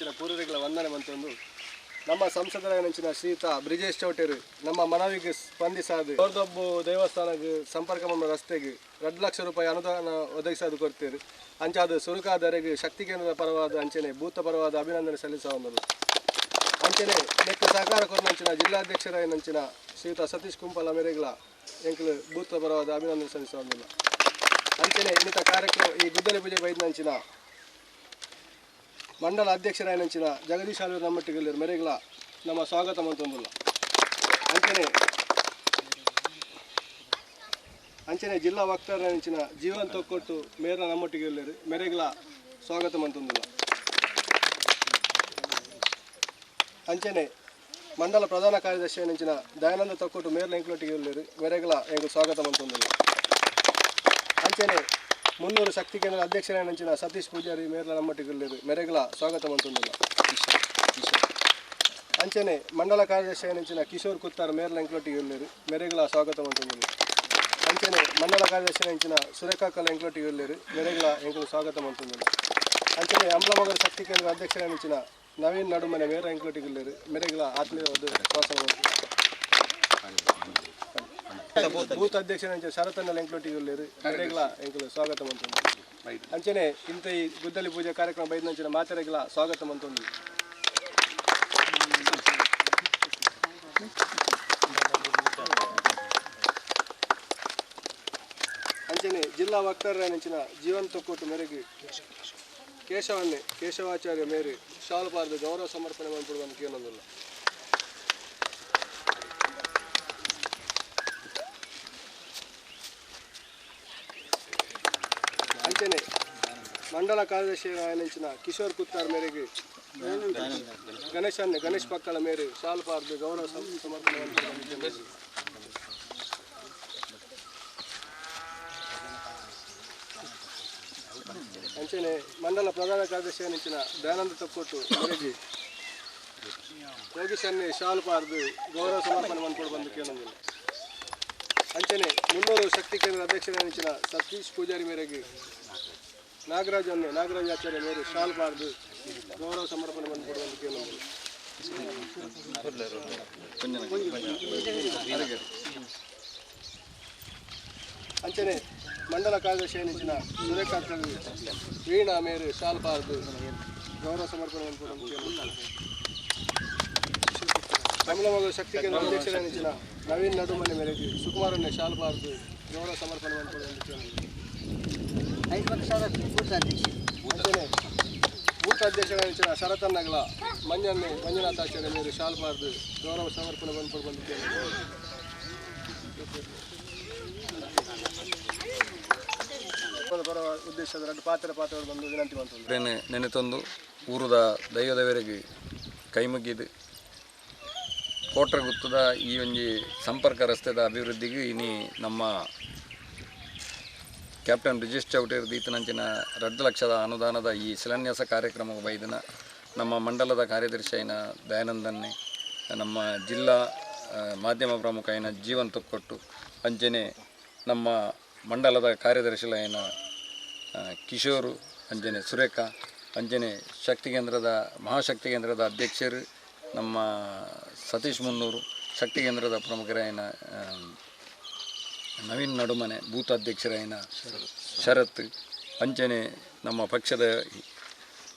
ನಂಚಿನ ಪೂರ್ವರಿಗಳ ವಂದನೆ ಮಂತೊಂದು ನಮ್ಮ ಸಂಸದರ ನಂಚಿನ ಶ್ರೀಯುತ ಬ್ರಿಜೇಶ್ ಚೌಟೇರು ನಮ್ಮ ಮನವಿಗೆ ಸ್ಪಂದಿಸಾದು ದೊಡ್ಡೊಬ್ಬು ದೇವಸ್ಥಾನಕ್ಕೆ ಸಂಪರ್ಕ ಮಾಡುವ ರಸ್ತೆಗೆ 2 ಲಕ್ಷ ರೂಪಾಯಿ ಅನುದಾನ ಒದಗಿಸೋದು ಕೊಡ್ತೇವೆ. ಅಂಚಾದ ಸುರುಕಾದರೆಗೆ ಶಕ್ತಿ ಕೇಂದ್ರದ ಪರವಾದ ಅಂಚನೆ ಭೂತ ಪರವಾದ ಅಭಿನಂದನೆ ಸಲ್ಲಿಸುವಂದರು. ಅಂಚನೆ ನೆಕ್ಕು ಸಹಕಾರ ಕೊರನಂಚಿನ ಜಿಲ್ಲಾಧ್ಯಕ್ಷರ ನಂಚಿನ ಶ್ರೀಯುತ ಸತೀಶ್ ಕುಂಪಲ ಮೇರೆಗಳ ಎಂಕಲು ಭೂತ ಪರವಾದ ಅಭಿನಂದನೆ ಸಲ್ಲಿಸುವಂದಿಲ್ಲ. ಅಂಚನೆ ಇನ್ನಿತ ಕಾರ್ಯಕ್ರಮ ಈ ಗುದ್ದಲಿ ಪೂಜೆ ಬೈದ್ನಂಚಿನ ಮಂಡಲ ಅಧ್ಯಕ್ಷರಾಯನಂಚಿನ ಜಗದೀಶ್ ಆಲೂರು ನಮ್ಮೊಟ್ಟಿಗೆ ಮೇರೆಗಳ ನಮ್ಮ ಸ್ವಾಗತ ಮಂತೊಂದುಲ್ಲ. ಅಂಚನೆ ಜಿಲ್ಲಾ ವಕ್ತಾರನಂಚಿನ ಜೀವನ್ ತೊಕ್ಕೊಟ್ಟು ಮೇರ ನಮ್ಮೊಟ್ಟಿಗೆ ಮೇರೆಗಳ ಸ್ವಾಗತ ಮಂತೊಂದುಲ್ಲ. ಅಂಚನೆ ಮಂಡಲ ಪ್ರಧಾನ ಕಾರ್ಯದರ್ಶಿ ನಂಚಿನ ದಯಾನಂದ ತೊಕ್ಕೊಟ್ಟು ಮೇರ್ಲ ಎಂಕ್ಲೊಟ್ಟಿಗೆ ಮೇರೆಗಳ ಎಂಕು ಸ್ವಾಗತ ಮಂತೊಂದುಲ್ಲ. ಅಂಚನೆ 300 ಶಕ್ತಿ ಕೇಂದ್ರ ಅಧ್ಯಕ್ಷರಾಯನಂಚಿನ ಸತೀಶ್ ಪೂಜಾರಿ ಮೇರ್ಲ ನಮ್ಮೊಟ್ಟಿಗೆ ಮೇರೆಗಳ ಸ್ವಾಗತ ಮಂತೊಂದುಲ್ಲ. ಅಂಚನೆ ಮಂಡಲ ಕಾರ್ಯದರ್ಶಿ ನಂಚಿನ ಕಿಶೋರ್ ಕುತ್ತಾರ್ ಮೇರ್ಲ ಎಂಕ್ಲೊಟ್ಟಿಗೆ ಮೇರೆಗಳ ಸ್ವಾಗತ ಮಂತೊಂದುಲ್ಲ. ಅಂಚನೆ ಮಂಡಲ ಕಾರ್ಯದರ್ಶಿ ನಂಚಿನ ಸುರೇಖಾಕಲ್ ಎಂಕ್ಲೊಟ್ಟಿಗೆ ಮೇರೆಗಳ ಎಂಕು ಸ್ವಾಗತ ಮಂತೊಂದುಲ್ಲ. ಅಂಚನೆ ಅಂಬ್ಲಮಗರ ಶಕ್ತಿ ಕೇಂದ್ರ ಅಧ್ಯಕ್ಷರಾಯನಂಚಿನ ನವೀನ್ ನಡುಮನೆ ಮೇರ ಎಂಕ್ಲೊಟ್ಟಿಗೆ ಮೇರೆಗಳ ಆತ್ಮೀಯವಾದ ಶ್ವಾಸ ಬೂತ್ ಅಧ್ಯಕ್ಷರ ಶರತನ್ನ ಎಂಕ್ಲೊಟ್ಟಿಗೆ ಮೇರೆಗಳ ಎಂಕಲು ಸ್ವಾಗತ ಮಂತೊಂದು. ಅಂಚನೆ ಇಂಥ ಈ ಗುದ್ದಲಿ ಪೂಜೆ ಕಾರ್ಯಕ್ರಮ ಬೈದ್ನಂಚಿನ ಮಾತೆರೆಗಳ ಸ್ವಾಗತ ಮಂತೊಂದು. ಅಂಚನೆ ಜಿಲ್ಲಾ ವಕ್ತಾರರ ನಂಚಿನ ಜೀವನ್ ತೊಕ್ಕೊಟ್ಟು ಮೇರೆಗೆ ಕೇಶವಾಚಾರ್ಯ ಮೇರೆ ಶಾಲ್ಪಾರ್ದು ಗೌರವ ಸಮರ್ಪಣೆ ಮಾಡಿಬಿಡುವಂತ ಕೇಳೋದಿಲ್ಲ. ಅಂಚನೆ ಮಂಡಲ ಕಾರ್ಯದರ್ಶಿ ನಂಚಿನ ಕಿಶೋರ್ ಕುತ್ತಾರ್ ಮೇರೆಗೆ ಗಣೇಶ್ ಪಕ್ಕಳ ಮೇರೆ ಶಾಲ್ಪಾರ್ದು ಗೌರವ ಸಮರ್ಪಣೆ ಮಾಡಿಬಿಡುವಂತ. ಅಂಚನೆ ಮಂಡಲ ಪ್ರಧಾನ ಕಾರ್ಯದರ್ಶಿ ನಂಚಿನ ದಯಾನಂದ ತೊಕ್ಕೊಟ್ಟು ಮೇರೆಗೆ ಯೋಗೀಶನ್ನೇ ಶಾಲ್ಪಾರ್ದು ಗೌರವ ಸಮರ್ಪಣೆ ಮಾಡಿಕೊಂಡು ಬಂದು ಕೇಳೋದಿಲ್ಲ. ಅಂಚನೆ 300 ಶಕ್ತಿ ಕೇಂದ್ರ ಅಧ್ಯಕ್ಷರ ನಂಚಿನ ಸತೀಶ್ ಪೂಜಾರಿ ಮೇರೆಗೆ ನಾಗರಾಜಾಚಾರ್ಯ ಮೇರೆ ಶಾಲ್ಪಾರ್ದು ಗೌರವ ಸಮರ್ಪಣೆ ಮಾಡಿಕೊಡುವಂತ ಕೇಳೋದಿಲ್ಲ. ಅಂಚನೆ ಮಂಡಲ ಕಾರ್ಯದರ್ಶಿ ನಂಚಿನ ಸುರೇಖಾಕಲ್ ವೀಣಾ ಮೇರೆ ಶಾಲ್ಪಾರ್ದು ಗೌರವ ಸಮರ್ಪಣೆ ಮಾಡಿಕೊಡುವಂತ ಕೇಳೋದಿಲ್ಲ. ಕಮಲಮಗಲ ಶಕ್ತಿ ಕೇಂದ್ರ ಅಧ್ಯಕ್ಷರ ನಂಚಿನ ನವೀನ್ ನಡುಮನೆ ಮೇರೆಗೆ ಸುಕುಮಾರನ್ನೇ ಶಾಲ್ಪಾರ್ದು ಗೌರವ ಸಮರ್ಪಣೆ ಮಾಡಿಕೊಡುವಂತ ಕೇಳೋದಿಲ್ಲ. ಅಂಚನೆ ಬೂತ್ ಅಧ್ಯಕ್ಷರ ನಂಚಿನ ಶರತನ್ನಗಳ ಮಂಜುನಾಥಾಚಾರ್ಯ ಮೇರೆ ಶಾಲ್ಪಾರ್ದು ಗೌರವ ಸಮರ್ಪಣೆ ಮಾಡಿಕೊಡುವಂತ ಕೇಳೋದಿಲ್ಲ. ಉದ್ದೇಶದ 2 ಪಾತ್ರೆ ಬಂದು ವಿನಂತಿ ಮಾಡ್ತಾರೆ. ನೆನೆತೊಂದು ಊರದ ದೈವದವರೆಗೆ ಕೈ ಮುಗಿದು ಕೋಟ್ರ ಗುತ್ತದ ಈ ಒಂಜಿ ಸಂಪರ್ಕ ರಸ್ತೆದ ಅಭಿವೃದ್ಧಿಗೆ ಇನಿ ನಮ್ಮ ಕ್ಯಾಪ್ಟನ್ ಬ್ರಿಜೇಶ್ ಚೌಟೇರ್ ದೀತನಂಚಿನ 2 ಲಕ್ಷದ ಅನುದಾನದ ಈ ಶಿಲಾನ್ಯಾಸ ಕಾರ್ಯಕ್ರಮ ಬೈದಿನ ನಮ್ಮ ಮಂಡಲದ ಕಾರ್ಯದರ್ಶಿ అయిన ದಯಾನಂದನ್ನೇ ನಮ್ಮ ಜಿಲ್ಲಾ ಮಾಧ್ಯಮ ಪ್ರಮುಖ అయిన ಜೀವನ್ ತೊಕ್ಕೊಟ್ಟು ಅಂಚನೆ ನಮ್ಮ ಮಂಡಲದ ಕಾರ್ಯದರ್ಶಿಗಳಾಯಿನ ಕಿಶೋರು ಅಂಚನೆ ಸುರೇಖಾ ಅಂಚನೆ ಶಕ್ತಿ ಕೇಂದ್ರದ ಮಹಾಶಕ್ತಿ ಕೇಂದ್ರದ ಅಧ್ಯಕ್ಷರು ನಮ್ಮ ಸತೀಶ್ ಮುನ್ನೂರು ಶಕ್ತಿ ಕೇಂದ್ರದ ಪ್ರಮುಖರಾಯಿನ ನವೀನ್ ನಡುಮನೆ ಬೂತ್ ಅಧ್ಯಕ್ಷರಾಯಿನ ಶರತ್ ಅಂಚನೆ ನಮ್ಮ ಪಕ್ಷದ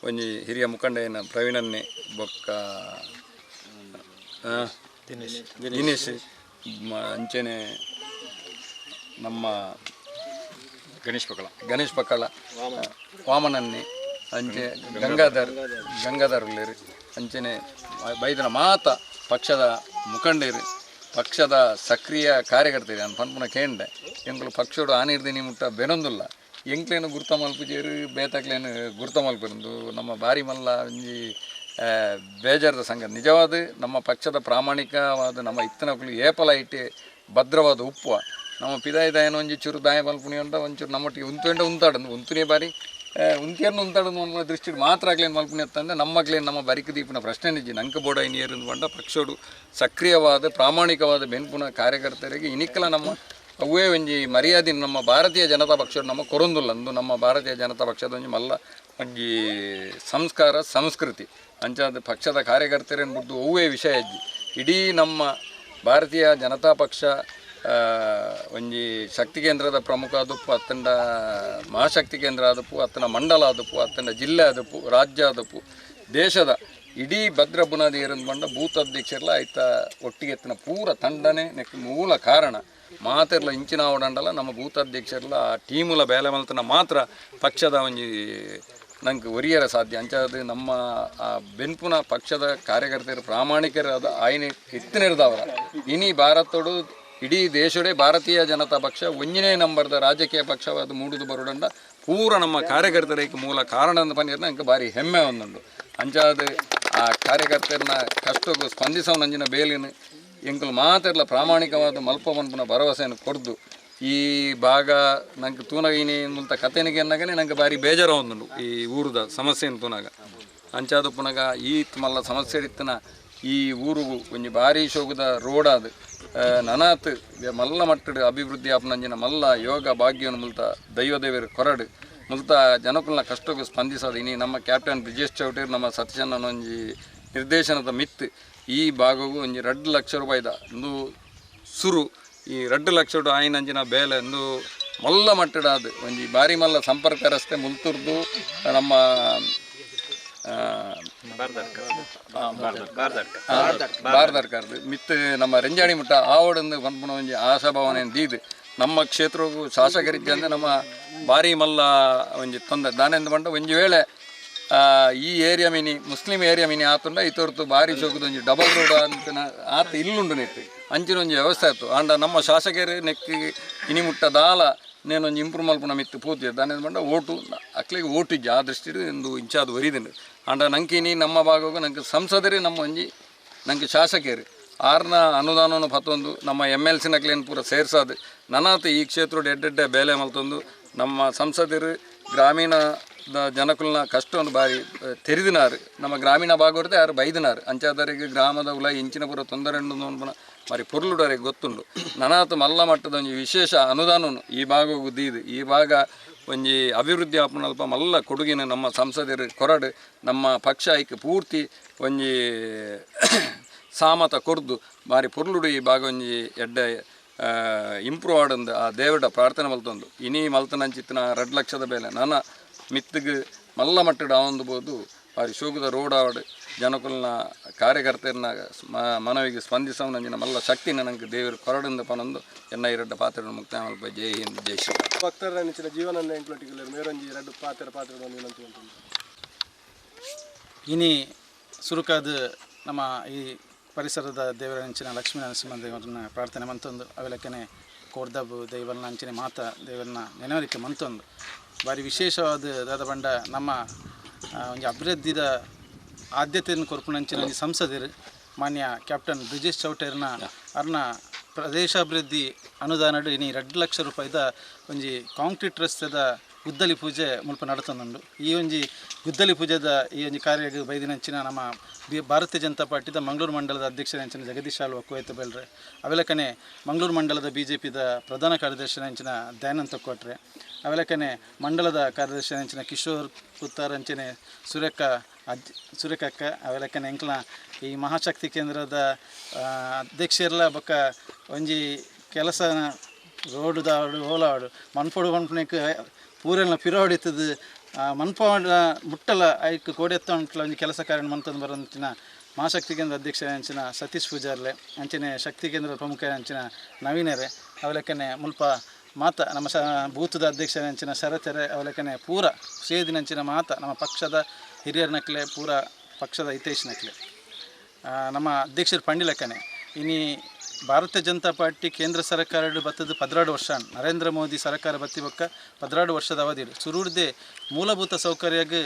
ಒಂಜಿ ಹಿರಿಯ ಮುಖಂಡನ ಪ್ರವೀಣನ್ನೇ ಬೊಕ್ಕ ದಿನೇಶ್ ಅಂಚನೆ ನಮ್ಮ ಗಣೇಶ್ ಪಕ್ಕಳ ವಾಮನನ್ನೇ ಅಂಚೆ ಗಂಗಾಧರ್ ಅಂಚನೆ ಬೈದನ ಮಾತ ಪಕ್ಷದ ಮುಖಂಡರು ಪಕ್ಷದ ಸಕ್ರಿಯ ಕಾರ್ಯಕರ್ತರು ನಾನು ಪನ್ಪುನ ಕೇಂಡೆ ಎಂಕಲು ಪಕ್ಷೋಡು ಆನಿರ್ದಿನಿ ಮುಟ್ಟ ಬೆನೊಂದುಲ್ಲ ಎಂಕ್ಲೇನು ಗುರ್ತ ಮಲ್ಪುಜೇರು ಬೇತಕ್ಲೇನು ಗುರ್ತ ಮಲ್ಪುಂದು ನಮ್ಮ ಬಾರಿ ಮಲ್ಲ ಒಂಜಿ ಬೇಜಾರದ ಸಂಗತಿ ನಿಜವಾದ ನಮ್ಮ ಪಕ್ಷದ ಪ್ರಾಮಾಣಿಕವಾದ ನಮ್ಮ ಇತ್ತನಕಲು ಏಪಲ ಇಟ್ಟೆ ಭದ್ರವಾದ ಉಪ್ಪು ನಮ್ಮ ಪಿದಾಯದಾಯನ ಒಂಜಿ ಚೂರು ದಾಯ ಮಲ್ಪುಣಿ ಅಂತ ಒಂಚೂರು ನಮ್ಮೊಟ್ಟಿಗೆ ಉಂತಾಡಂದು ಉಂತುನೇ ಬಾರಿ ಉಂತಿಯನ್ನು ಉಂತಾಡೋದು ನಮ್ಮ ದೃಷ್ಟಿ ಮಾತ್ರ ಆಗ್ಲೇನು ಮಲ್ಪುಣಿ ಅಂತಂದರೆ ನಮ್ಮಗ್ಲೇನು ನಮ್ಮ ಬರಿಕ ದೀಪಿನ ಪ್ರಶ್ನೆ ನಿಜ ನಂಕ ಬೋಡ ನೀರು ಬಂಡ ಪಕ್ಷೋಡು ಸಕ್ರಿಯವಾದ ಪ್ರಾಮಾಣಿಕವಾದ ಬೆನ್ಪುನ ಕಾರ್ಯಕರ್ತರಿಗೆ ಇನಿಕ್ಕಲ ನಮ್ಮ ಅವೇ ಒಂಜಿ ಮರ್ಯಾದೆ ನಮ್ಮ ಭಾರತೀಯ ಜನತಾ ಪಕ್ಷ ನಮ್ಮ ಕೊರೊಂದುಲ್ಲ ಅಂದು ನಮ್ಮ ಭಾರತೀಯ ಜನತಾ ಪಕ್ಷದ ಒಂಜಿ ಮಲ್ಲ ಒಂಜಿ ಸಂಸ್ಕಾರ ಸಂಸ್ಕೃತಿ ಅಂಚಾದ ಪಕ್ಷದ ಕಾರ್ಯಕರ್ತರೇನು ಬಿಟ್ಟು ಒವ್ವೇ ವಿಷಯ ಇಜ್ಜಿ ಇಡೀ ನಮ್ಮ ಭಾರತೀಯ ಜನತಾ ಪಕ್ಷ ಒಂಜಿ ಶಕ್ತಿ ಕೇಂದ್ರದ ಪ್ರಮುಖ ಆದಪ್ಪು ಅತ್ತಂಡ ಮಹಾಶಕ್ತಿ ಕೇಂದ್ರ ಆದಪ್ಪು ಅತ್ತನ ಮಂಡಲ ಆದಪ್ಪು ಅತ್ತಂಡ ಜಿಲ್ಲೆ ಆದಪ್ಪು ರಾಜ್ಯ ಆದಪ್ಪು ದೇಶದ ಇಡೀ ಭದ್ರ ಬುನಾದಿ ಏರಂದು ಬಂಡ ಬೂತ್ ಅಧ್ಯಕ್ಷರೆಲ್ಲ ಆಯ್ತ ಒಟ್ಟಿಗೆ ಎತ್ತಿನ ಪೂರ ತಂಡನೆ ನೆಕ್ ಮೂಲ ಕಾರಣ ಮಾತೆರ್ಲ ಇಂಚಿನ ಓಡಂಡಲ್ಲ ನಮ್ಮ ಬೂತ್ ಅಧ್ಯಕ್ಷರೆಲ್ಲ ಆ ಟೀಮುಲ ಬೇಲೆ ಮಲ್ತನ ಮಾತ್ರ ಪಕ್ಷದ ಒಂಜಿ ನಂಗೆ ಒರಿಯರ ಸಾಧ್ಯ ಅಂಚಾದ ನಮ್ಮ ಆ ಬೆನ್ಪುನ ಪಕ್ಷದ ಕಾರ್ಯಕರ್ತರು ಪ್ರಾಮಾಣಿಕರಾದ ಆಯ್ನ ಎತ್ತಿನಿರ್ದವರ ಇನಿ ಭಾರತೋಡು ಇಡೀ ದೇಶಡೆ ಭಾರತೀಯ ಜನತಾ ಪಕ್ಷ ಒಂಜನೇ ನಂಬರ್ದ ರಾಜಕೀಯ ಪಕ್ಷವಾದ ಮೂಡುದು ಬರುಡಂಡ ಪೂರ ನಮ್ಮ ಕಾರ್ಯಕರ್ತರಿಗೆ ಮೂಲ ಕಾರಣ ಅಂತ ಬಂದಿರ ನಂಗೆ ಭಾರಿ ಹೆಮ್ಮೆ ಒಂದುಂಡು ಅಂಚಾದ ಆ ಕಾರ್ಯಕರ್ತರನ್ನ ಕಷ್ಟಕ್ಕೂ ಸ್ಪಂದಿಸೋ ನಂಜಿನ ಬೇಲಿನ ಎಂಕಲು ಮಾತೆರ್ಲ ಪ್ರಾಮಾಣಿಕವಾದ ಮಲ್ಪ ಮನ್ಪುನ ಭರವಸೆಯನ್ನು ಕೊಡ್ದು ಈ ಭಾಗ ನಂಗೆ ತೂನಗಿನಿ ಮುಲ್ತ ಕಥೆನಿಗೆ ಅನ್ನಗನೆ ನಂಗೆ ಭಾರಿ ಬೇಜಾರ ಒಂದುಂಡು ಈ ಊರದ ಸಮಸ್ಯೆಯನ್ನು ತೂನಾಗ ಅಂಚಾದ ಪುನಗ ಈ ಮಲ್ಲ ಸಮಸ್ಯೆ ಇತ್ತನ ಈ ಊರಿಗೂ ಒಂಜಿ ಭಾರಿ ಶೋಗದ ರೋಡಾದ ನನಾತ್ ಮಲ್ಲ ಮಟ್ಟದ ಅಭಿವೃದ್ಧಿ ಆಪನಂಜಿನ ಮಲ್ಲ ಯೋಗ ಭಾಗ್ಯವನ್ನು ಮುಲ್ತ ದೈವದೇವರು ಕೊರಡು ಮುಲ್ತ ಜನಕುಲ್ನ ಕಷ್ಟಕ್ಕೂ ಸ್ಪಂದಿಸೋದು ಇನಿ ನಮ್ಮ ಕ್ಯಾಪ್ಟನ್ ಬ್ರಿಜೇಶ್ ಚೌಟೇರ್ ನಮ್ಮ ಸತೀಶಣ್ಣನ ಒಂಜಿ ನಿರ್ದೇಶನದ ಮಿತ್ ಈ ಭಾಗವು ಒಂಜಿ 2 ಲಕ್ಷ ರೂಪಾಯಿದ ಒಂದು ಸುರು ಈ 2 ಲಕ್ಷ ಆಯ್ನಂಜಿನ ಬೇಲೆ ಒಂದು ಮಲ್ಲ ಮಟ್ಟಡಾದ ಒಂಜಿ ಭಾರಿ ಮಲ್ಲ ಸಂಪರ್ಕ ರಸ್ತೆ ಮುಲ್ತುರ್ದು ನಮ್ಮ ಬಾರ್ದರ್ಕಾರ್ದು ಮಿತ್ ನಮ್ಮ ರೆಂಜಾಣಿ ಮುಟ್ಟ ಆವಡಂದು ಬಂದ್ಪುನ ಒಂಜಿ ಆಶಾಭಾವನೆ ದೀದು ನಮ್ಮ ಕ್ಷೇತ್ರವು ಶಾಸಕರಿದ್ದೆ ಅಂದರೆ ನಮ್ಮ ಭಾರಿ ಮಲ್ಲ ಒಂಜಿ ತೊಂದರೆ ದಾನೆಂದು ಬಂಡ ಒಂಜಿ ವೇಳೆ ಈ ಏರಿಯಾ ಮಿನಿ ಮುಸ್ಲಿಂ ಏರಿಯಾ ಮಿನಿ ಆತುಂಡ ಇತೊರ್ತು ಭಾರಿ ಶೋಕದ ಒಂಜಿ ಡಬಲ್ ರೋಡ್ ಅಂತ ಆತ ಇಲ್ಲುಂಡು ನೆಟ್ಟು ಅಂಚಿನ ಒಂಜಿ ವ್ಯವಸ್ಥೆ ಆಯ್ತು ಅಂಡ ನಮ್ಮ ಶಾಸಕರು ನೆಕ್ಕಿ ಇನಿ ಮುಟ್ಟ ದಾಲ ನೇನೊಂದು ಇಂಪ್ರೂವ್ ಮಲ್ಪುನ ಮಿತ್ತು ಪೂರ್ತಿ ದಾನೆ ಬಂಡ ಓಟು ಅಕ್ಲಿಗೆ ಓಟಿಜ್ಜಿ ಆ ದೃಷ್ಟಿ ಒಂದು ಇಂಚಾದ ಒರಿದನು ಅಂಡ ನಂಕಿನಿ ನಮ್ಮ ಭಾಗವು ನಂಗೆ ಸಂಸದರೇ ನಮ್ಮ ಒಂಜಿ ನಂಗೆ ಶಾಸಕರು ಆರ್ನ ಅನುದಾನವನ್ನು ಪತ್ತೊಂದು ನಮ್ಮ MLC ನಕ್ಲೇನು ಪೂರ ಸೇರ್ಸಾದು ನನಾತ ಈ ಕ್ಷೇತ್ರದ ಎಡ್ಡೆಡ್ಡೆ ಬೇಲೆ ಮಲ್ತೊಂದು ನಮ್ಮ ಸಂಸದರು ಗ್ರಾಮೀಣದ ಜನಕುಲ್ನ ಕಷ್ಟವನ್ನು ಬಾರಿ ತೆರೆದಿನಾರು ನಮ್ಮ ಗ್ರಾಮೀಣ ಭಾಗವರ್ದೆ ಯಾರು ಬೈದಿನಾರು ಅಂಚಾದರಿಗೆ ಗ್ರಾಮದ ಉಲ ಇಂಚಿನ ಪೂರ ತೊಂದರೆ ಬಾರಿ ಪೊರ್ಲುಡರಿಗೆ ಗೊತ್ತುಂಡು ನನಾತ ಮಲ್ಲ ಮಟ್ಟದ ಒಂಜಿ ವಿಶೇಷ ಅನುದಾನವನ್ನು ಈ ಭಾಗವು ದೀದು ಈ ಭಾಗ ಒಂಜಿ ಅಭಿವೃದ್ಧಿ ಆಪನಲ್ಪ ಮಲ್ಲ ಕೊಡುಗಿನ ನಮ್ಮ ಸಂಸದರು ಕೊರಡು ನಮ್ಮ ಪಕ್ಷ ಐಕ್ಯ ಪೂರ್ತಿ ಒಂಜಿ ಸಾಮತ ಕೊರ್ದು ಬಾರಿ ಪೊರ್ಲುಡು ಈ ಭಾಗ ಒಂಜಿ ಎಡ್ಡೆ ಇಂಪ್ರೂವ್ ಆಡಂದು ಆ ದೇವಡ ಪ್ರಾರ್ಥನೆ ಮಲ್ತೊಂದು ಇನಿ ಮಲ್ತನಂಚಿತ್ತಿನ 2 ಲಕ್ಷದ ಬೇಲೆ ನನ್ನ ಮಿತ್ತಿಗೆ ಮಲ್ಲ ಮಟ್ಟದ ಆವೊಂದುಬೋದು ಬಾರಿ ಶೋಕದ ರೋಡ್ ಆವಡು ಜನಕುಲ್ನ ಕಾರ್ಯಕರ್ತರನ್ನ ಮನವಿಗೆ ಸ್ಪಂದಿಸೋ ನಂಜಿನ ಮಲ್ಲ ಶಕ್ತಿನ ನಂಗೆ ದೇವರು ಕೊರಡಿಂದ ಪನೊಂದು ಎನ್ನ 2 ಪಾತ್ರ ಮುಕ್ತಾಯ ಮಲ್ಪ ಜೈ ಹಿಂದ್ ಜೈ ಶ್ರೀ ಭಕ್ತರ ನೆಚ್ಚಿನ ಜೀವನ ಎಂಕ್ಲೊಟ್ಟಿಗೆ ಮೇರೊಂಜಿ 2 ಪಾತ್ರ ಇನಿ ಸುರುಕಾದ ನಮ್ಮ ಈ ಪರಿಸರದ ದೇವರ ಅಂಚಿನ ಲಕ್ಷ್ಮೀ ನರಸಿಂಹ ದೇವರನ್ನ ಪ್ರಾರ್ಥನೆ ಮಂತೊಂದು ಅವೆಲಕ್ಕನೆ ಕೋರ್ದಬ್ಬು ದೈವಲ್ನ ಅಂಚಿನ ಮಾತ ದೇವರನ್ನ ನೆನವರಿಕೆ ಮಂತೊಂದು ಭಾರಿ ವಿಶೇಷವಾದ ಬಂಡ ನಮ್ಮ ಒಂದು ಅಭಿವೃದ್ಧಿದ ಆದ್ಯತೆಯನ್ನು ಕೊರ್ಪುನಂಚಿನ ಒಂಜಿ ಸಂಸದರು ಮಾನ್ಯ ಕ್ಯಾಪ್ಟನ್ ಬ್ರಿಜೇಶ್ ಚೌಟೇರ್ನ ಅರ್ನ ಪ್ರದೇಶಾಭಿವೃದ್ಧಿ ಅನುದಾನಡು ಇನಿ 2 ಲಕ್ಷ ರೂಪಾಯಿದ ಒಂಜಿ ಕಾಂಕ್ರೀಟ್ ರಸ್ತೆದ ಗುದ್ದಲಿ ಪೂಜೆ ಮುಲ್ಪ ನಡತೊಂದುಂಡು ಈ ಒಂಜಿ ಗುದ್ದಲಿ ಪೂಜೆದ ಈ ಒಂಜಿ ಕಾರ್ಯಕ್ಕೆ ಬೈದಿನಂಚಿನ ನಮ್ಮ ಭಾರತೀಯ ಜನತಾ ಪಾರ್ಟಿದ ಮಂಗಳೂರು ಮಂಡಲದ ಅಧ್ಯಕ್ಷರಂಚಿನ ಜಗದೀಶ್ ಆಳ್ವ ಕೊಯ್ತು ಬೆಳ್ರೆ ಅವೆಲಕನೆ ಮಂಗಳೂರು ಮಂಡಲದ BJPದ ಪ್ರಧಾನ ಕಾರ್ಯದರ್ಶಿನಂಚಿನ ದಯಾನಂದ್ ತೊಕ್ಕೊಟ್ರೆ ಅವೆಲಕನೆ ಮಂಡಲದ ಕಾರ್ಯದರ್ಶಿನಂಚಿನ ಕಿಶೋರ್ ಪುತ್ತಾರಂಚಿನ ಸುರೇಖಕ್ಕ ಅವೆಲಕನೆ ಎಂಕ್ಲ ಈ ಮಹಾಶಕ್ತಿ ಕೇಂದ್ರದ ಅಧ್ಯಕ್ಷರೆಲ್ಲ ಬೊಕ್ಕ ಒಂಜಿ ಕೆಲಸ ರೋಡುದಾಡು ಓಲಾಡು ಮನ್ಪೊಡು ಮನ್ಪುನಕ್ಕೆ ಪೂರೆಲ್ಲ ಪಿರೋಡಿತದು ಮನ್ಪ ಮುಟ್ಟಲ ಐಕ್ ಕೋಡೆತ್ತ ಉಂಟಲ ಒಂಜಿ ಕೆಲಸ ಕಾರ್ಯ ಮಂತಂದು ಬರೋಂಚಿನ ಮಹಾಶಕ್ತಿ ಕೇಂದ್ರ ಅಧ್ಯಕ್ಷ ಅಂಚಿನ ಸತೀಶ್ ಪೂಜಾರ್ಲೆ ಅಂಚಿನ ಶಕ್ತಿ ಕೇಂದ್ರದ ಪ್ರಮುಖ ಅಂಚಿನ ನವೀನರೇ ಅವಲಕ್ಕನೆ ಮುಲ್ಪ ಮಾತ ನಮ್ಮ ಬೂತದ ಅಧ್ಯಕ್ಷ ಅಂಚಿನ ಶರತೆರೆ ಅವಲಕ್ಕನೆ ಪೂರ ಸೇದಿನಂಚಿನ ಮಾತ ನಮ್ಮ ಪಕ್ಷದ ಹಿರಿಯರ್ನಕ್ಲೆ ಪೂರ ಪಕ್ಷದ ಹಿತೈಷಿನಕ್ಲೆ ನಮ್ಮ ಅಧ್ಯಕ್ಷರು ಪಂಡಿಲಕ್ಕನೆ ಇನಿ ಭಾರತೀಯ ಜನತಾ ಪಾರ್ಟಿ ಕೇಂದ್ರ ಸರ್ಕಾರ ಬತ್ತದ 16 ವರ್ಷ ನರೇಂದ್ರ ಮೋದಿ ಸರ್ಕಾರ ಬತ್ತಿ ಬೊಕ್ಕ 16 ವರ್ಷದ ಅವಧಿ ಸುರುಡ್ದೆ ಮೂಲಭೂತ ಸೌಕರ್ಯಗೆ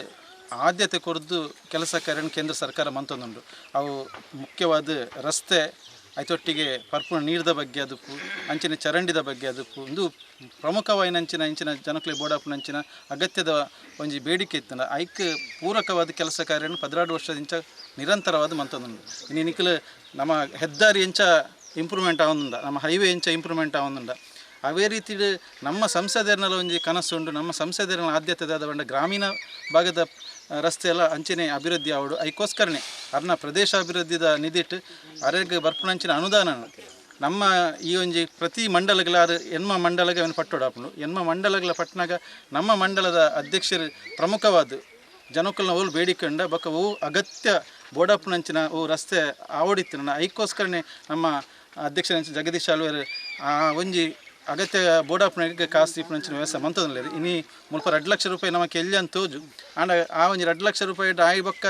ಆದ್ಯತೆ ಕೊರದು ಕೆಲಸ ಕಾರ್ಯ ಕೇಂದ್ರ ಸರ್ಕಾರ ಮಂತೊಂದುಂಡು ಅವು ಮುಖ್ಯವಾದ ರಸ್ತೆ ಐತೊಟ್ಟಿಗೆ ಪರ್ಪುಣ ನೀರದ ಬಗ್ಗೆ ಅದಪ್ಪು ಅಂಚಿನ ಚರಂಡಿದ ಬಗ್ಗೆ ಅದಪ್ಪು ಒಂದು ಪ್ರಮುಖವಾಗಿ ಇಂಚಿನ ಜನಕ್ಲೆ ಬೋಡಾಪುನಂಚಿನ ಅಗತ್ಯದ ಒಂಜಿ ಬೇಡಿಕೆ ಇತ್ತಂಡ ಐಕ್ ಪೂರಕವಾದ ಕೆಲಸ ಕಾರ್ಯವನ್ನು 16 ವರ್ಷದಿಂಚ ನಿರಂತರವಾದ ಮಂತೊಂದುಂಡು ಇನ್ನು ನಮ್ಮ ಹೆದ್ದಾರಿ ಎಂಚ ಇಂಪ್ರೂವ್ಮೆಂಟ್ ಆವೊಂದುಂಡ ನಮ್ಮ ಹೈವೇ ಎಂಚ ಇಂಪ್ರೂವ್ಮೆಂಟ್ ಆವೊಂದುಂಡ ಅವೇ ರೀತಿ ನಮ್ಮ ಸಂಸದರ್ನೆಲ್ಲ ಒಂಜಿ ಕನಸು ಉಂಡು. ನಮ್ಮ ಸಂಸದರ ಆದ್ಯತೆದಾದ ಬಂಡ ಗ್ರಾಮೀಣ ಭಾಗದ ರಸ್ತೆ ಎಲ್ಲ ಅಂಚನೆ ಅಭಿವೃದ್ಧಿ ಆವಡು. ಅದಕ್ಕೋಸ್ಕರನೇ ಅರ್ನ ಪ್ರದೇಶ ಅಭಿವೃದ್ಧಿದ ನಿಧಿಟ್ಟು ಅರೆಗೆ ಬರ್ಪಣಂಚಿನ ಅನುದಾನ ನಮ್ಮ ಈ ಒಂಜಿ ಪ್ರತಿ ಮಂಡಲಗಳಾದ ಎನ್ಮ ಮಂಡಲಗೆ ಅವನು ಪಟ್ಟೋಡಾಪುಂಡು. ಎನ್ಮ ಮಂಡಲಗಳ ಪಟ್ಟನಾಗ ನಮ್ಮ ಮಂಡಲದ ಅಧ್ಯಕ್ಷರು ಪ್ರಮುಖವಾದ ಜನಕ್ಕಲ್ನ ಓಲ್ ಬೇಡಿಕೊಂಡ ಬೊಕ್ಕ ಓ ಅಗತ್ಯ ಬೋಡಾಪುನಂಚಿನ ಓ ರಸ್ತೆ ಆವಡಿತ್ತಿನ ಅದಕ್ಕೋಸ್ಕರನೇ ನಮ್ಮ ಅಧ್ಯಕ್ಷರ ಜಗದೀಶ್ ಆಳ್ವೇರು ಆ ಒಂಜಿ ಅಗತ್ಯ ಬೋಡಾಪುನಗೆ ಕಾಸು ಇಪ್ಪುನಂಚಿನ ವ್ಯವಸ್ಥೆ ಮಂತದಲ್ಲೇರು. ಇನಿ ಮುಲ್ಪ 2 ಲಕ್ಷ ರೂಪಾಯಿ ನಮಗೆ ಎಲ್ಲಿ ಅಂತ ತೋಜು ಆಂಡ ಆ ಒಂಜಿ 2 ಲಕ್ಷ ರೂಪಾಯಿ ಆಯಿ ಬೊಕ್ಕ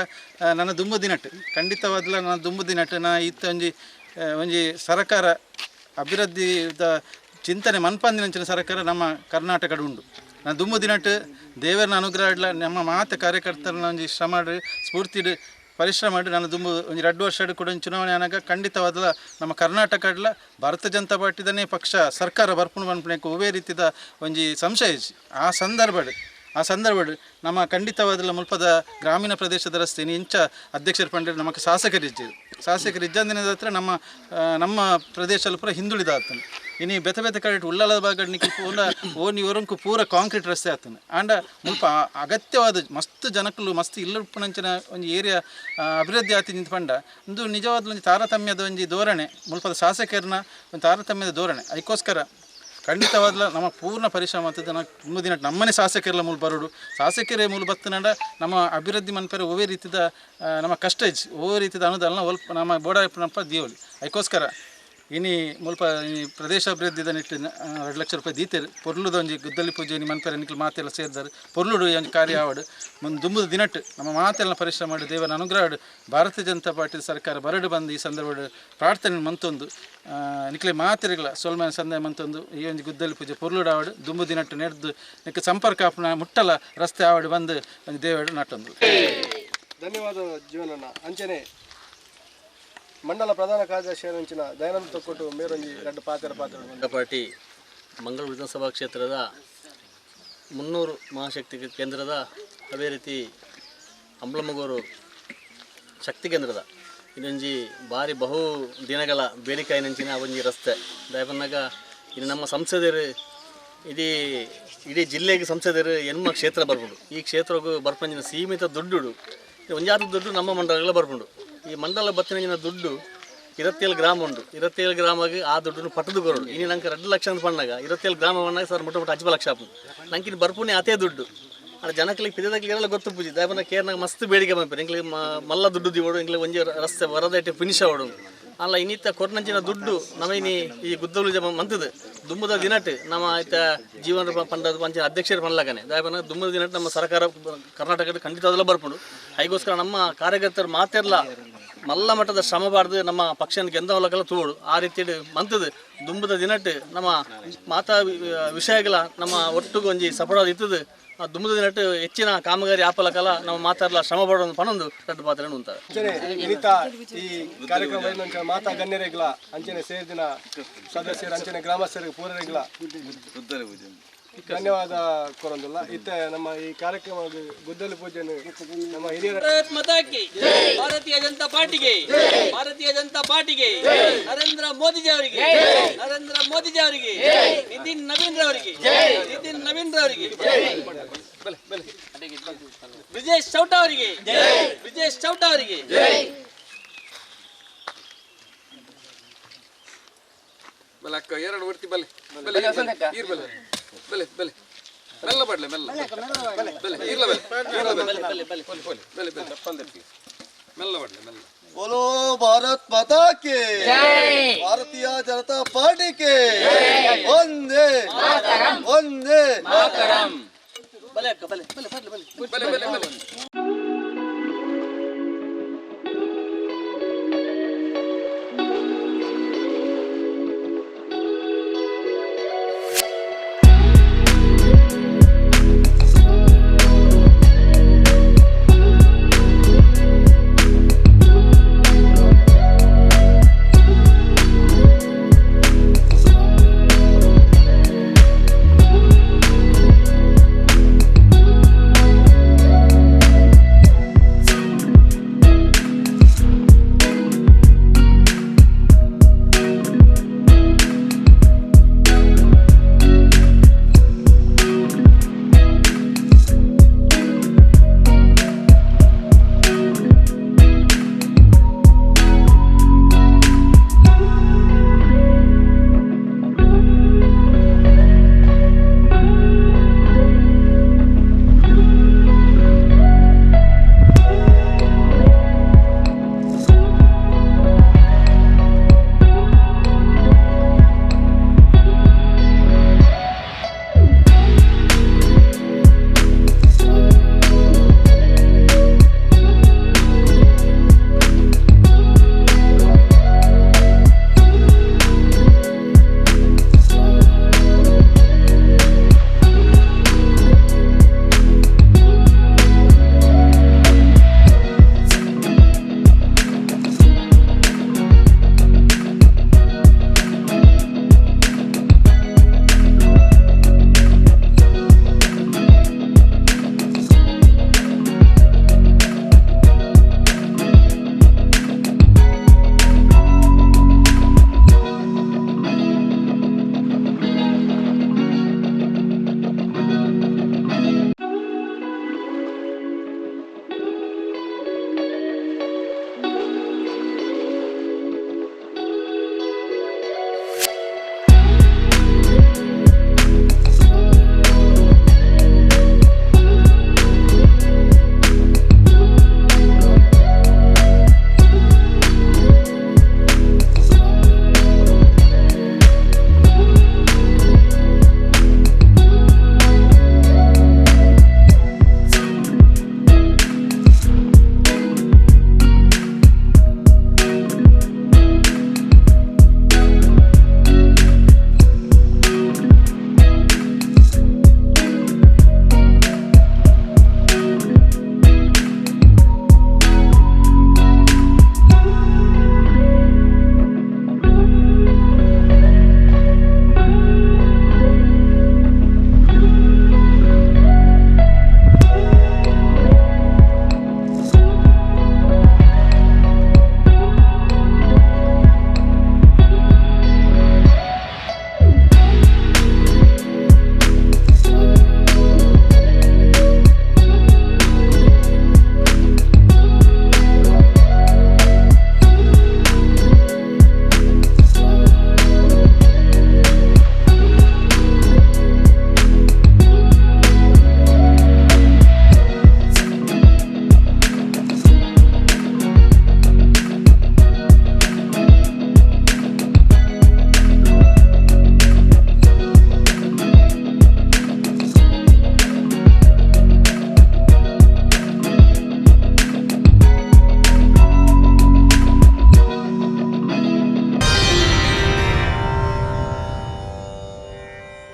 ನನ್ನ ದುಂಬು ದಿನಟ್ಟು ಖಂಡಿತವಾದ್ಲ ನನ್ನ ದುಂಬು ದಿನಟ್ಟು ನಾ ಇತ್ತ ಒಂಜಿ ಸರ್ಕಾರ ಅಭಿವೃದ್ಧಿದ ಚಿಂತನೆ ಮನ್ಪಂದಿನಂಚಿನ ಸರ್ಕಾರ ನಮ್ಮ ಕರ್ನಾಟಕದ ಉಂಡು. ನಾನು ದುಂಬು ದಿನಟ್ಟು ದೇವರನ್ನ ಅನುಗ್ರಹ ಇಡ್ಲ ನಮ್ಮ ಮಾತ ಕಾರ್ಯಕರ್ತರನ್ನ ಒಂಜಿ ಶ್ರಮ ಸ್ಫೂರ್ತಿಡು ಪರಿಶ್ರಮ ಮಾಡಿ ನಾನು ದುಂಬು ಒಂದು 2 ವರ್ಷ ಕೂಡ ಚುನಾವಣೆ ಆನಾಗ ಖಂಡಿತವಾದ ನಮ್ಮ ಕರ್ನಾಟಕಡ್ಲ ಭಾರತೀಯ ಜನತಾ ಪಾರ್ಟಿದನೇ ಪಕ್ಷ ಸರ್ಕಾರ ಬರ್ಪುಣ್ ಬಂದ್ಪಣಕ್ಕೆ ಒವೇ ರೀತಿದ ಒಂಜಿ ಸಂಶಯ ಆ ಸಂದರ್ಭ ನಮ್ಮ ಖಂಡಿತವಾದಲ್ಲ ಮುಲ್ಪದ ಗ್ರಾಮೀಣ ಪ್ರದೇಶದ ರಸ್ತೆ ಇಂಚ ಅಧ್ಯಕ್ಷರು ಪಂಡ ನಮಗೆ ಶಾಸಕರು ಇಜ್ಜಂದಿನದ ಹತ್ರ ನಮ್ಮ ಪ್ರದೇಶದಲ್ಲಿ ಪೂರ ಹಿಂದುಳಿದ ಆತನು. ಇನ್ನು ಬೆತ್ತ ಕಡೆ ಉಳ್ಳಾಲದ ಭಾಗ ಓನಿವರಂಕು ಪೂರ ಕಾಂಕ್ರೀಟ್ ರಸ್ತೆ ಆತನು ಆಂಡ ಮುಲ್ಪ ಅಗತ್ಯವಾದ ಮಸ್ತ್ ಜನಕ್ಕಲು ಮಸ್ತ್ ಇಲ್ಲುಪ್ಪನಂಚಿನ ಒಂದು ಏರಿಯಾ ಅಭಿವೃದ್ಧಿ ಆತಿ ನಿಂತು ಪಂಡ ಒಂದು ನಿಜವಾದ ಒಂದು ತಾರತಮ್ಯದ ಒಂದು ಧೋರಣೆ ಮುಲ್ಪದ ಶಾಸಕರನ್ನ ಒಂದು ತಾರತಮ್ಯದ ಧೋರಣೆ. ಅದಕ್ಕೋಸ್ಕರ ಖಂಡಿತವಾದ್ಲ ನಮ್ಮ ಪೂರ್ಣ ಪರಿಶ್ರಮ ಆಗ್ತದೆ. ದಿನ ನಮ್ಮನೆ ಶಾಸಕರೆಲ್ಲ ಮೂಲ ಬರೋಡು ಶಾಸಕರೇ ಮೂಲ ಬತ್ತನಂಡ ನಮ್ಮ ಅಭಿವೃದ್ಧಿ ಮನ್ಪೇರೆ ಓವೇ ರೀತಿದ ನಮ್ಮ ಕಷ್ಟ ಓವೇ ರೀತಿದ ಅನುದಾನ ಒಲ್ಪ ನಮ್ಮ ಬೋಡಾಯಪ್ಪನಪ್ಪ ದಿಯೋಲಿ. ಅದಕ್ಕೋಸ್ಕರ ಇನಿ ಮುಲ್ಪ ಈ ಪ್ರದೇಶ ಅಭಿವೃದ್ಧಿದ ನಿಟ್ಟು 2 ಲಕ್ಷ ರೂಪಾಯಿ ದೀತೇರು ಪೊರ್ಲುದ ಒಂಜಿ ಗುದ್ದಲಿ ಪೂಜೆ ಮನ್ಪೇರೆ ನಿಕ್ಲು ಮಾತೆಲ್ಲ ಸೇರಿದಾರೆ ಪೊರ್ಲುಡು ಒಂದು ಕಾರ್ಯ ಆವಡು ಮುಂದೆ ದುಂಬುದ ದಿನಟ್ಟು ನಮ್ಮ ಮಾತೆಲ್ಲ ಪರಿಶ್ರಮ ಮಾಡಿ ದೇವರ ಅನುಗ್ರಹ ಭಾರತೀಯ ಜನತಾ ಪಾರ್ಟಿ ಸರ್ಕಾರ ಬರಡು ಬಂದು ಈ ಸಂದರ್ಭ ಪ್ರಾರ್ಥನೆ ಮಂತೊಂದು ನಿಕ್ಲೆ ಮಾತೆರೆಗಳ ಸೊಲ್ಮೇನ ಸಂದೇಹ ಮಂತೊಂದು ಈ ಒಂದು ಗುದ್ದಲಿ ಪೂಜೆ ಪೊರ್ಲುಡು ಆವಡು ದುಂಬು ದಿನಟ್ಟು ನೆಡ್ದು ನಿಕ್ಕ ಸಂಪರ್ಕ ಆಪನ ಮುಟ್ಟಲ ರಸ್ತೆ ಆವಡು ಬಂದು ಒಂದು ದೇವಡು ನಟ್ಟೊಂದು. ಧನ್ಯವಾದ ಜೀವನಣ್ಣ. ಅಂಚನೆ ಮಂಡಲ ಪ್ರಧಾನ ಕಾರ್ಯದರ್ಶಿ ಅಂಚಿನ ದಯಾನಂದ ತೊಕ್ಕೊಟ್ಟು ಮೇರೊಂಜಿ 2 ಪಾತ್ರ ಪಾರ್ಟಿ ಮಂಗಳೂರು ವಿಧಾನಸಭಾ ಕ್ಷೇತ್ರದ 300 ಮಹಾಶಕ್ತಿ ಕೇಂದ್ರದ ಅದೇ ರೀತಿ ಅಂಬ್ಲಮಗೂರು ಶಕ್ತಿ ಕೇಂದ್ರದ ಇನ್ನೊಂಜಿ ಭಾರಿ ಬಹು ದಿನಗಳ ಬೇಡಿಕೆ ನಂಚಿನ ಒಂಜಿ ರಸ್ತೆ ದಯಪನ್ನಾಗ ಇನ್ನು ನಮ್ಮ ಸಂಸದರು ಇಡೀ ಜಿಲ್ಲೆಗೆ ಸಂಸದರು ಎನ್ಮ ಕ್ಷೇತ್ರ ಬರ್ಬೋದು. ಈ ಕ್ಷೇತ್ರಕ್ಕೂ ಬರ್ಪಂಜಿನ ಸೀಮಿತ ದುಡ್ಡು ಒಂಜಾರು ದುಡ್ಡು ನಮ್ಮ ಮಂಡಲಗಳ ಬರ್ಕೊಂಡು ಈ ಮಂಡಲ ಬತ್ತಿನ ದುಡ್ಡು 27 ಗ್ರಾಮ ಉಂಟು. 27 ಗ್ರಾಮಾಗಿ ಆ ದುಡ್ಡನ್ನು ಪಟ್ಟದು ಕೊರೋಡು ಇನ್ನು ನಂಗೆ 2 ಲಕ್ಷ ಅಂತ ಪಣ್ಣಾಗ 27 ಗ್ರಾಮ ಪಣ್ಣಾಗ ಸರ್ ಮುಟ್ಟ 10 ಲಕ್ಷ ಆಪು ನಂಗೆ ಬರ್ಪುಣಿ ಅದೇ ದುಡ್ಡು ಅಲ್ಲ ಜನಕ್ಕೆ ಪಿದೆಲ್ಲ ಗೊತ್ತು ಪೂಜಿ ದಯಪನ್ನ ಕೇರ್ನಾಗ ಮಸ್ತ್ ಬೇಡಿಕೆ ಬಂಪೇರು ಇಂಗ್ಲಿಗೆ ಮಲ್ಲ ದುಡ್ಡು ದಿವೋಡು ಇಂಗ್ಲಿಗೆ ಒಂಜಿ ರಸ್ತೆ ವರದೈಟೆ ಫಿನಿಶ್ ಆವಡು ಅಲ್ಲ ಇನ್ನಿತ್ತ ಕೊರ್ನಂಚಿನ ದುಡ್ಡು ನಮಗಿನಿ ಈ ಗುದ್ದಲು ಮಂತದ್ದು ದುಂಬದ ದಿನಟ್ಟು ನಮ್ಮ ಆಯ್ತ ಜೀವನ ಪಂಡದ ಪಂಚಾಯತ್ ಅಧ್ಯಕ್ಷರು ಪನ್ಲಾಗನೆ ದಯಪನ್ನ ದುಂಬದ ದಿನಟ್ಟು ನಮ್ಮ ಸರ್ಕಾರ ಕರ್ನಾಟಕದ ಖಂಡಿತವಾದಲ್ಲ ಬರ್ಪುಂಡು. ಅದಕ್ಕೋಸ್ಕರ ನಮ್ಮ ಕಾರ್ಯಕರ್ತರು ಮಾತೆಲ್ಲ ಮಲ್ಲ ಮಟ್ಟದ ಶ್ರಮ ಬಾರ್ದು ನಮ್ಮ ಪಕ್ಷನ ಗೆಂದವಲಕ್ಕೆಲ್ಲ ತೋಡು ಆ ರೀತಿ ಮಂತದ್ದು ದುಂಬದ ದಿನಟ್ಟು ನಮ್ಮ ಮಾತಾ ವಿಷಯಗಳ ನಮ್ಮ ಒಟ್ಟಿಗೆ ಒಂಜಿ ಸಪೋರ್ಟ್ ಇತ್ತದು ಆ ದುಂಬದ ದಿನಟ್ಟು ಹೆಚ್ಚಿನ ಕಾಮಗಾರಿ ಆಪಲಕಲ್ಲ ನಮ್ಮ ಮಾತಾಡಲ ಶ್ರಮ ಪಡೋದು ಪಣೊಂದು 2 ಪಾತ್ರ ಉಂತಾರೆ. ಈ ಕಾರ್ಯಕ್ರಮ ಮಾತಾ ಗಣ್ಯರೆಗ್ಲ ಅಂಚನೆ ಸೇರಿದಿನ ಸದಸ್ಯರು ಅಂಚನೆ ಗ್ರಾಮಸ್ಥರಿಗೆ ಪೂರರೆಗ್ಲ ಧನ್ಯವಾದ ಕೊರೊಂದಿಲ್ಲ. ಇತ್ತೆ ನಮ್ಮ ಈ ಕಾರ್ಯಕ್ರಮ ಗುದ್ದಲಿ ಪೂಜೆಯನ್ನು ನಮ್ಮ ಹಿರಿಯರ ಭಾರತೀಯ ಜನತಾ ಪಾರ್ಟಿಗೆ ನರೇಂದ್ರ ಮೋದಿಜಿ ಅವರಿಗೆ ನಿತಿನ್ ನವೀನ್ ರವರಿಗೆ ಬ್ರಿಜೇಶ್ ಚೌಟ ಅವರಿಗೆ ಬಲೆ ಅಕ್ಕ 2 ವರ್ತಿ ಬಲೆ ಮೆಲ್ಲ ಪಡ್ಲೆ बोलो भारत माता के भारतीय जनता पार्टी के वंदे वंदे ಬಲೆ